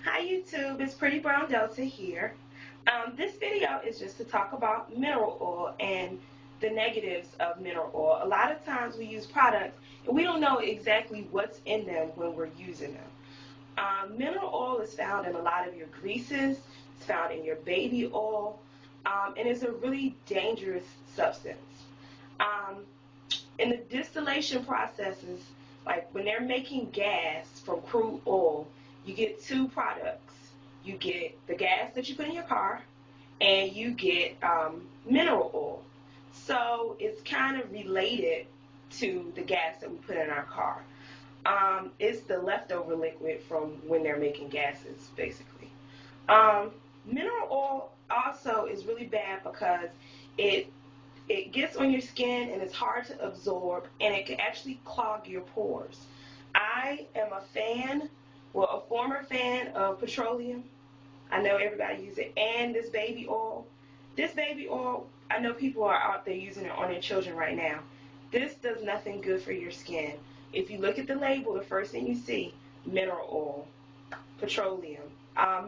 Hi YouTube, it's Pretty Brown Delta here. This video is just to talk about mineral oil and the negatives of mineral oil. A lot of times we use products and we don't know exactly what's in them when we're using them. Mineral oil is found in a lot of your greases, it's found in your baby oil, and it's a really dangerous substance. Um, in the distillation processes, like when they're making gas from crude oil, you get two products. You get the gas that you put in your car, and you get mineral oil. So it's kind of related to the gas that we put in our car. It's the leftover liquid from when they're making gases, basically. Um, Mineral oil also is really bad because it it gets on your skin and it's hard to absorb and it can actually clog your pores. I am a fan, well, a former fan of petroleum. I know everybody uses it, and this baby oil. This baby oil, I know people are out there using it on their children right now. This does nothing good for your skin. If you look at the label, the first thing you see, mineral oil, petroleum.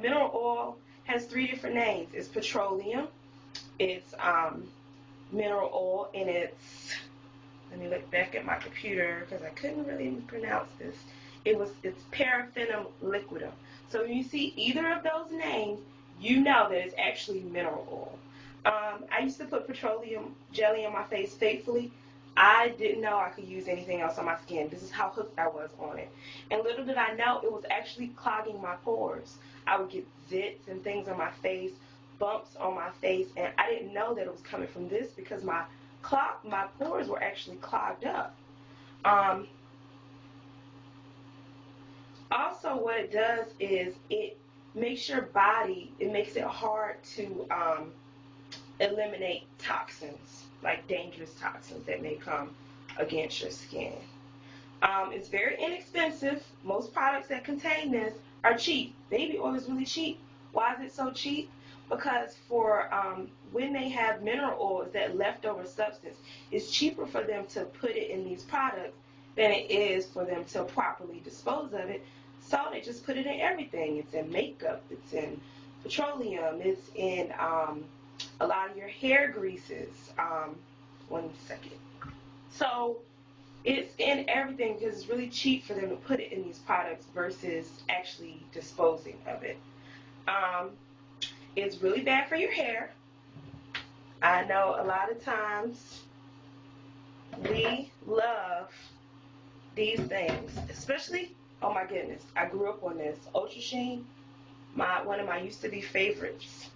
Mineral oil has three different names. It's petroleum, it's mineral oil, and let me look back at my computer because I couldn't really pronounce this. It's paraffinum liquidum. So when you see either of those names, you know that it's actually mineral oil. I used to put petroleum jelly on my face faithfully. I didn't know I could use anything else on my skin. This is how hooked I was on it. And little did I know it was actually clogging my pores. I would get zits and things on my face, bumps on my face, and I didn't know that it was coming from this because my pores were actually clogged up. Um, Also, what it does is it makes your body, it makes it hard to eliminate toxins, like dangerous toxins that may come against your skin. It's very inexpensive. Most products that contain this are cheap. Baby oil is really cheap. Why is it so cheap? Because for when they have mineral oils, that leftover substance, it's cheaper for them to put it in these products than it is for them to properly dispose of it. So they just put it in everything. It's in makeup. It's in petroleum. It's in a lot of your hair greases. One second. So it's in everything because it's really cheap for them to put it in these products versus actually disposing of it. Um, it's really bad for your hair. I know a lot of times we love these things, especially, oh my goodness, I grew up on this. Ultra Sheen, one of my used to be favorites.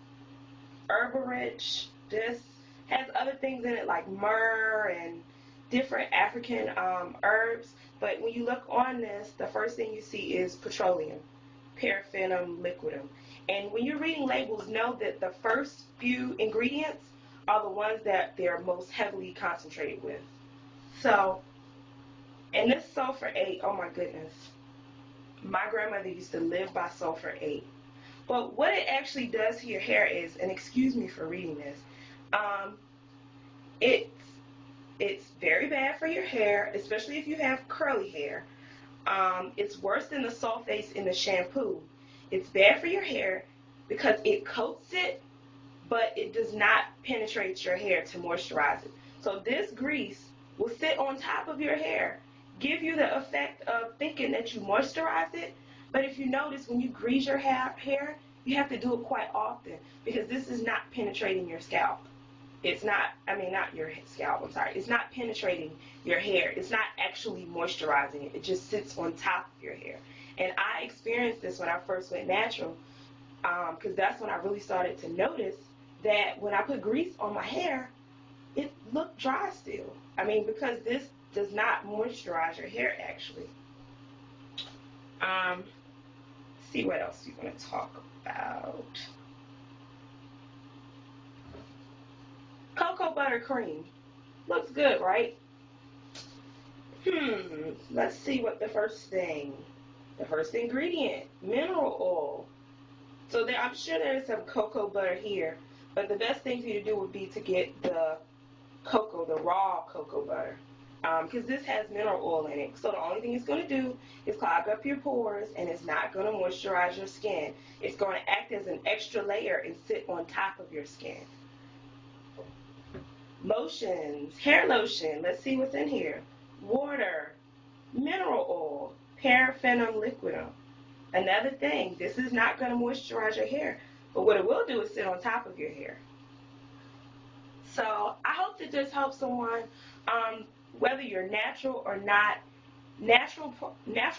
Herbal Rich, this has other things in it like myrrh and different African herbs. But when you look on this, the first thing you see is petroleum, paraffinum liquidum. And when you're reading labels, know that the first few ingredients are the ones that they're most heavily concentrated with. So, and this sulfur 8, oh my goodness. My grandmother used to live by sulfur 8. But what it actually does to your hair is, and excuse me for reading this, um, it's it's very bad for your hair, especially if you have curly hair. It's worse than the sulfates in the shampoo. It's bad for your hair because it coats it, but it does not penetrate your hair to moisturize it. So this grease will sit on top of your hair, give you the effect of thinking that you moisturize it. But if you notice, when you grease your hair, you have to do it quite often because this is not penetrating your scalp. It's not, I mean, not your scalp, I'm sorry. It's not penetrating your hair. It's not actually moisturizing it. It just sits on top of your hair. And I experienced this when I first went natural because that's when I really started to notice that when I put grease on my hair, it looked dry still. I mean, because this does not moisturize your hair actually. Um, see what else you want to talk about. Cocoa butter cream. Looks good, right? Let's see what the first ingredient, mineral oil. So I'm sure there's some cocoa butter here, but the best thing for you to do would be to get the cocoa, the raw cocoa butter. because this has mineral oil in it. So the only thing it's going to do is clog up your pores, and it's not going to moisturize your skin. It's going to act as an extra layer and sit on top of your skin. Lotions, hair lotion. Let's see what's in here. Water, mineral oil, paraffinum liquidum. Another thing, this is not going to moisturize your hair, but what it will do is sit on top of your hair. So I hope that this helps someone, whether you're natural or not. Natural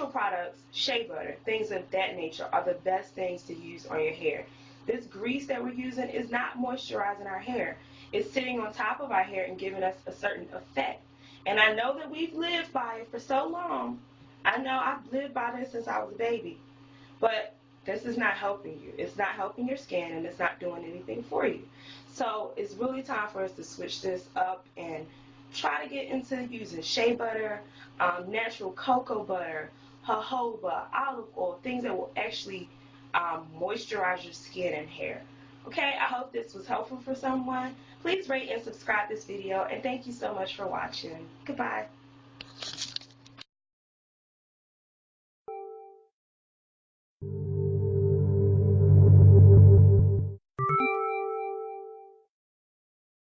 products, shea butter, things of that nature are the best things to use on your hair. This grease that we're using is not moisturizing our hair. It's sitting on top of our hair and giving us a certain effect. And I know that we've lived by it for so long. I know I've lived by this since I was a baby. But this is not helping you. It's not helping your skin, and it's not doing anything for you. So it's really time for us to switch this up and try to get into using shea butter, natural cocoa butter, jojoba, olive oil, things that will actually moisturize your skin and hair. Okay, I hope this was helpful for someone. Please rate and subscribe this video, and thank you so much for watching. Goodbye.